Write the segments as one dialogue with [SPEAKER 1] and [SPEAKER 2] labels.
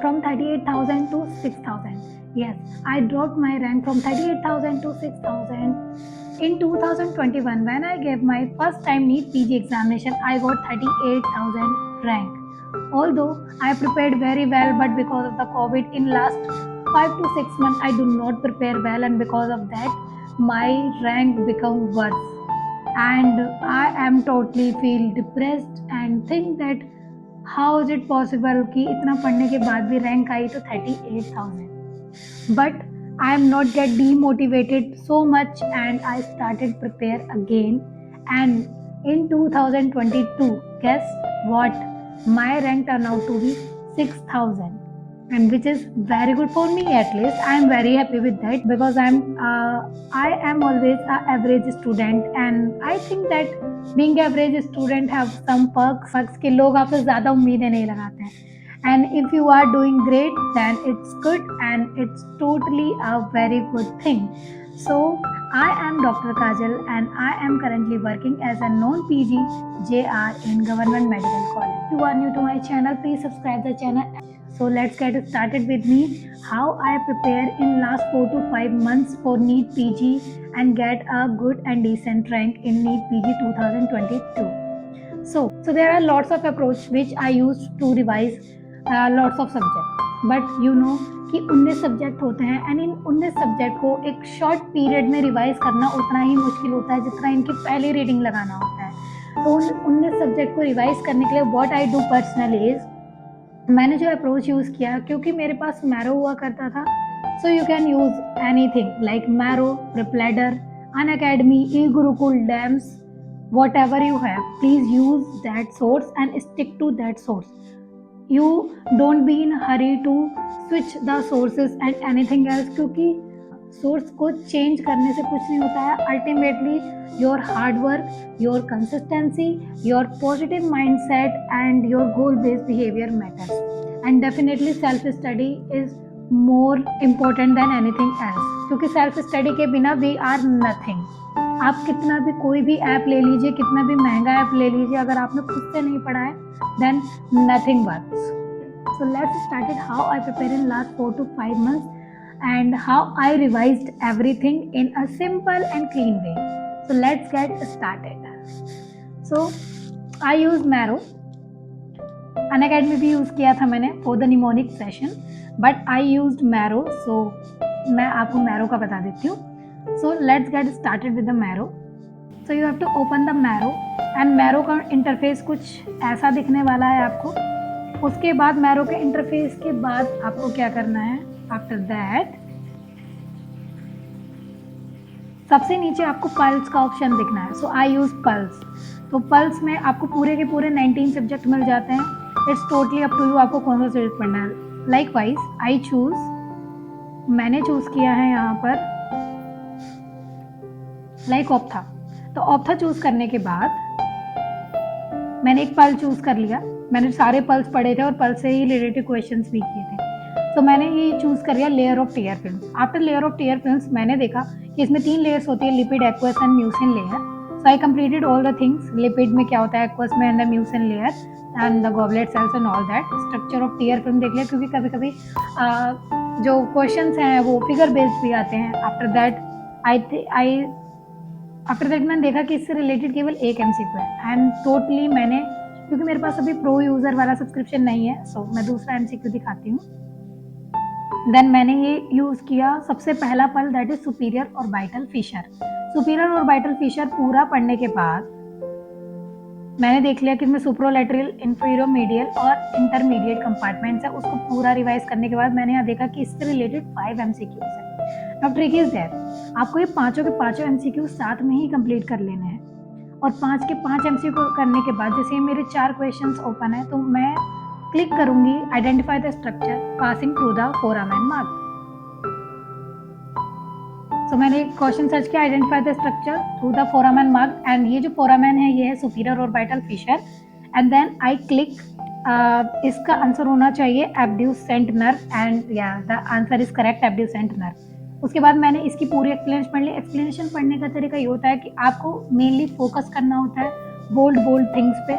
[SPEAKER 1] from 38,000 to 6,000. Yes, I dropped my rank from 38,000 to 6,000. In 2021, when I gave my first time NEET PG examination, I got 38,000 rank. Although I prepared very well, but because of the COVID in last 5 to 6 months, I do not prepare well, and because of that, my rank become worse. And I am totally feel depressed and think that how is it possible कि इतना पढ़ने के बाद भी rank आई तो 38,000. But I am not get demotivated so much, and I started prepare again. And in 2022, guess what? My rank turned out to be 6,000, and which is very good for me. At least I am very happy with that, because I am always a average student, and I think that being average student have some perks कि लोग आपसे ज़्यादा उम्मीदें नहीं लगाते हैं. And if you are doing great, then it's good and it's totally a very good thing. So I am Dr. Kajal, and I am currently working as a non-PG JR in Government Medical College. If you are new to my channel, please subscribe the channel. So let's get started with me how I prepare in last 4 to 5 months for NEET PG and get a good and decent rank in NEET PG 2022. So there are lots of approach which I use to revise lots of subject. But you know कि 19 subject होते हैं, and in 19 subject को एक short period में revise करना उतना ही मुश्किल होता है जितना इनकी पहली रीडिंग लगाना होता है. तो उन 19 सब्जेक्ट को रिवाइज करने के लिए what I do personally is, मैंने जो अप्रोच यूज़ किया, क्योंकि मेरे पास मैरो हुआ करता था, so you can use anything like Marrow, PrepLadder, Unacademy, e Gurukul, DAMS, whatever you have, please use that source and stick to that source. You don't be in a hurry to switch the sources and anything else, क्योंकि source को change करने से कुछ नहीं होता है. Ultimately your hard work, your consistency, your positive mind set and your goal based behaviour matters. And definitely self study is more important than anything else, क्योंकि self study के बिना वी आर नथिंग. आप कितना भी कोई भी app ले लीजिए, कितना भी महंगा ऐप ले लीजिए, अगर आपने खुद से नहीं पढ़ा है then nothing works. So let's start it how I prepare in last 4 to 5 months and how I revised everything in a simple and clean way. So let's get started. So I use Marrow. Unacademy भी use किया था मैंने for the mnemonic session, but I used Marrow. So मैं आपको Marrow का बता देती हूँ. So let's get started with the Marrow. So you have to open the Marrow, and Marrow का इंटरफेस कुछ ऐसा दिखने वाला है आपको. उसके बाद Marrow के इंटरफेस के बाद आपको क्या करना है, आफ्टर दैट सबसे नीचे आपको पल्स का ऑप्शन दिखना है. सो आई यूज़ पल्स. तो पल्स में आपको पूरे के पूरे 19 सब्जेक्ट मिल जाते हैं. It's totally up to you आपको कौन सा सब्जेक्ट पढ़ना है. लाइक वाइज आई चूज़, मैंने चूज़ किया है यहाँ पर लाइक ऑप्था. तो ऑप्था चूज़ करने के बाद मैंने एक पल चूज़ कर लिया. मैंने सारे पल्स पढ़े थे और पल्स से ही रिलेटेड क्वेश्चंस भी किए थे. तो मैंने ये चूज़ कर लिया layer of tear film. After layer of tear films मैंने देखा कि इसमें 3 लेयर्स होती है, lipid, aqueous and mucin layer. So I completed all the things. Lipid में क्या होता है, एक्वस में, and the mucin layer and the goblet cells and all that. Structure of tear film देख लिया, क्योंकि कभी कभी जो क्वेश्चंस हैं वो फिगर बेस्ड भी आते हैं. आफ्टर दैट मैंने देखा कि इससे रिलेटेड केवल एक MCQ है, एंड टोटली मैंने, क्योंकि मेरे पास अभी प्रो यूज़र वाला सब्सक्रिप्शन नहीं है, सो मैं दूसरा MCQ दिखाती हूँ. देन मैंने ये यूज़ किया सबसे पहला पल, that is superior orbital Fisher. Superior orbital Fisher पूरा पढ़ने के बाद मैंने देख लिया कि इसमें सुप्रोलैटरल, इंफीरियर मीडियल और इंटरमीडिएट कंपार्टमेंट्स है. उसको पूरा रिवाइज करने के बाद मैंने यहाँ देखा कि इससे रिलेटेड 5 MCQs है. अब ट्रिक इज दैट आपको ये पाँचों के पाँचों MCQ साथ में ही कंप्लीट कर लेने हैं. और 5 के 5 MCQ करने के बाद जैसे मेरे 4 क्वेश्चंस ओपन है, तो मैं क्लिक करूंगी identify the structure passing through the foramen mark. So मैंने क्वेश्चन सर्च किया, identify the structure through the foramen mark, and ये जो फोरामेन है ये है superior orbital fissure. And then I click, इसका आंसर होना चाहिए एब्ड्यूसेंट नर्व, एंड या the answer is correct, abducent nerve. उसके बाद मैंने इसकी पूरी एक्सप्लेनेशन पढ़ ली. एक्सप्लेनेशन पढ़ने का तरीका ये होता है कि आपको मेनली फोकस करना होता है बोल्ड थिंग्स पे,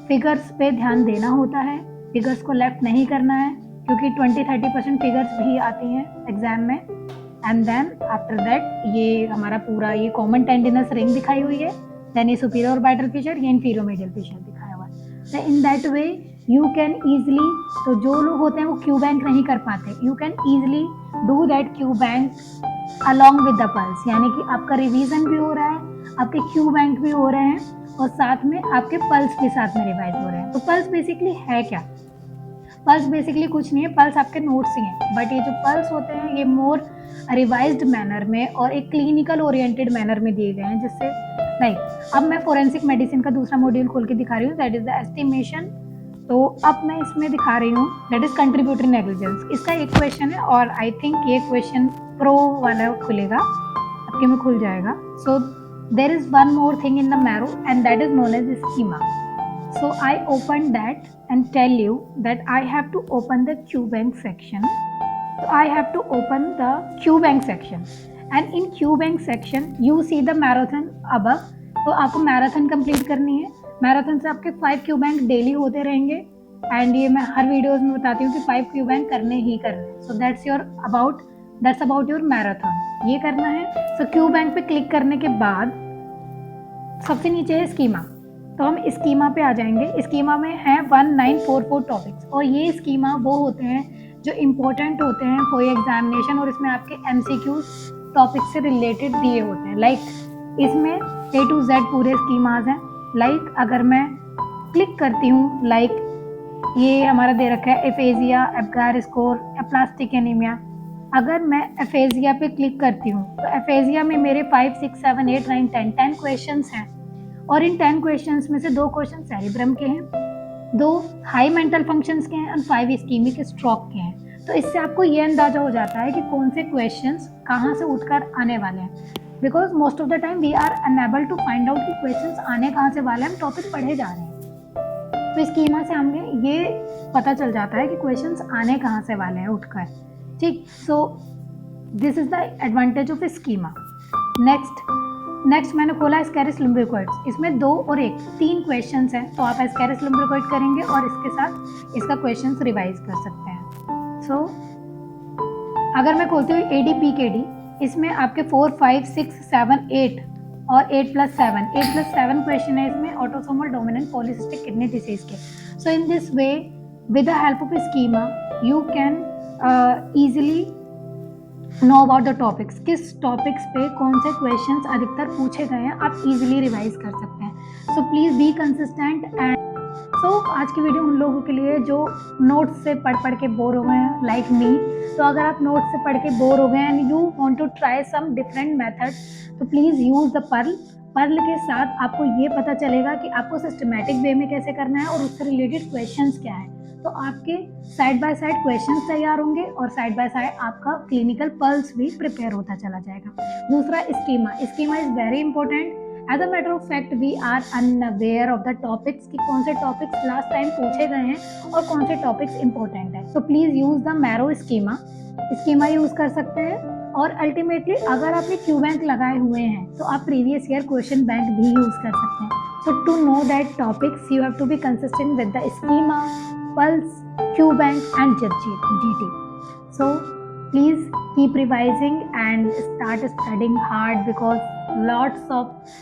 [SPEAKER 1] फिगर्स पे ध्यान देना होता है, फिगर्स को लेफ्ट नहीं करना है, क्योंकि 20-30% फिगर्स भी आती हैं एग्जाम में। एंड देन आफ्टर दैट ये हमारा पूरा ये कॉमन टेंडिनस रिंग दिखाई हुई है, देन ये सुपीरियर ऑर्बिटल फिशर, ये इंफीरियर मेडियल फिशर दिखाया हुआ है। तो in that way you can easily, तो जो लोग होते हैं वो क्यू बैंक नहीं कर पाते, you can easily do that Q bank along with the pulse, यानी कि आपका रिवीजन भी हो रहा है, आपके क्यू बैंक भी हो रहे हैं और साथ में आपके पल्स भी साथ में रिवाइज हो रहे हैं। तो पल्स बेसिकली है क्या? पल्स बेसिकली कुछ नहीं है, पल्स आपके नोट्स ही हैं, बट ये जो पल्स होते हैं ये मोर रिवाइज्ड मैनर में और एक क्लिनिकल ओरिएंटेड मैनर में दिए गए हैं, जिससे नहीं। अब मैं फोरेंसिक मेडिसिन का दूसरा मॉड्यूल खोल के दिखा रही हूँ, दैट इज द एस्टिमेशन। तो अब मैं इसमें दिखा रही हूँ दैट इज कंट्रीब्यूटरी नेग्लिजेंस। इसका एक क्वेश्चन है और आई थिंक ये क्वेश्चन प्रो वाला खुलेगा, आपके में खुल जाएगा। So there is one more thing in the Marrow and that is known as schema. So I opened that and tell you that I have to open the Q bank section. So I have to open the Q bank section and in Q bank section you see the marathon above. तो आपको marathon complete करनी है। Marathon से आपके 5 Q bank daily होते रहेंगे and ये मैं हर वीडियोस में बताती हूँ कि 5 Q bank करने ही करने। So that's about your marathon, ये करना है। सो Q bank पे क्लिक करने के बाद सबसे नीचे है स्कीमा, तो हम स्कीमा पे आ जाएंगे। स्कीमा में है 1944 टॉपिक्स और ये स्कीमा वो होते हैं जो इम्पोर्टेंट होते हैं फॉर एग्जामिनेशन और इसमें आपके MCQ टॉपिक से रिलेटेड दिए होते हैं। लाइक इसमें A to Z पूरे स्कीमाज हैं। लाइक अगर मैं क्लिक करती हूँ, लाइक ये हमारा दे रखा है एफेजिया, एप्गार स्कोर, प्लास्टिक एनीमिया। अगर मैं एफेजिया पे क्लिक करती हूँ तो एफेजिया में मेरे 5, 6, 7, 8, 9, 10 क्वेश्चंस हैं और इन 10 क्वेश्चंस में से 2 क्वेश्चन सेरिब्रम के हैं, 2 हाई मेंटल फंक्शंस के हैं और 5 इस्कीमिक स्ट्रोक के हैं। तो इससे आपको ये अंदाजा हो जाता है कि कौन से क्वेश्चंस कहाँ से उठकर आने वाले हैं, because most of the time we are unable to find out कि क्वेश्चंस आने कहाँ से वाले हैं, हम टॉपिक पढ़े जा रहे हैं। तो स्कीमा से हमें ये पता चल जाता है कि क्वेश्चंस आने कहाँ से वाले हैं उठकर, ठीक। So this is the advantage of schema. Next मैंने खोला एस्केरिस लुम्ब्रिकोइड्स। इसमें 2 और 1 3 क्वेश्चंस हैं, तो आप एस्केरिस लुम्ब्रिकोइड करेंगे और इसके साथ इसका क्वेश्चंस रिवाइज कर सकते हैं। सो अगर मैं खोलती हूँ ADPKD, इसमें आपके 4, 5, 6, 7, 8 और 8+7 क्वेश्चन है इसमें autosomal dominant polycystic kidney disease के। So in this way with the help of schema you can easily know about the topics, किस टॉपिक्स पे कौन से क्वेश्चंस अधिकतर पूछे गए हैं, आप इजीली रिवाइज कर सकते हैं। So please be consistent and आज की वीडियो उन लोगों के लिए जो नोट्स से पढ़ के बोर हो गए हैं लाइक मी। तो अगर आप नोट्स से पढ़ के बोर हो गए हैं and you want to try some different method, तो प्लीज़ यूज़ द पर्ल के साथ आपको ये पता चलेगा कि आपको सिस्टमैटिक वे में कैसे करना है और उससे रिलेटेड क्वेश्चंस क्या है। तो आपके साइड बाय साइड क्वेश्चंस तैयार होंगे और साइड बाय साइड आपका क्लिनिकल पल्स भी प्रिपेयर होता चला जाएगा। दूसरा schema is very important. As a matter of fact we are unaware of the topics कि कौन से टॉपिक्स लास्ट टाइम पूछे गए हैं और कौन से टॉपिक्स इंपॉर्टेंट है। So please use the marrow schema use कर सकते हैं। और अल्टीमेटली अगर आपने क्यू बैंक लगाए हुए हैं तो आप प्रीवियस ईयर क्वेश्चन बैंक भी यूज़ कर सकते हैं। So to know that topics you have to be consistent with the schema, pulse, Q bank and GT. So please keep revising and start studying hard because lots of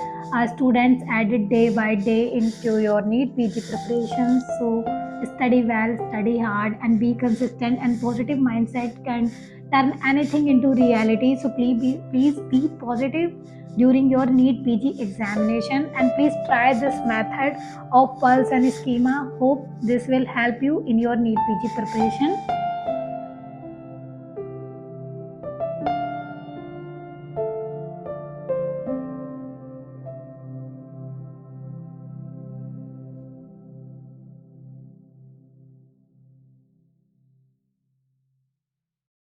[SPEAKER 1] students added day by day into your NEET PG preparations. So study well, study hard and be consistent, and positive mindset can turn anything into reality. So please be positive during your NEET PG examination and please try this method of pulse and schema. Hope this will help you in your NEET PG preparation.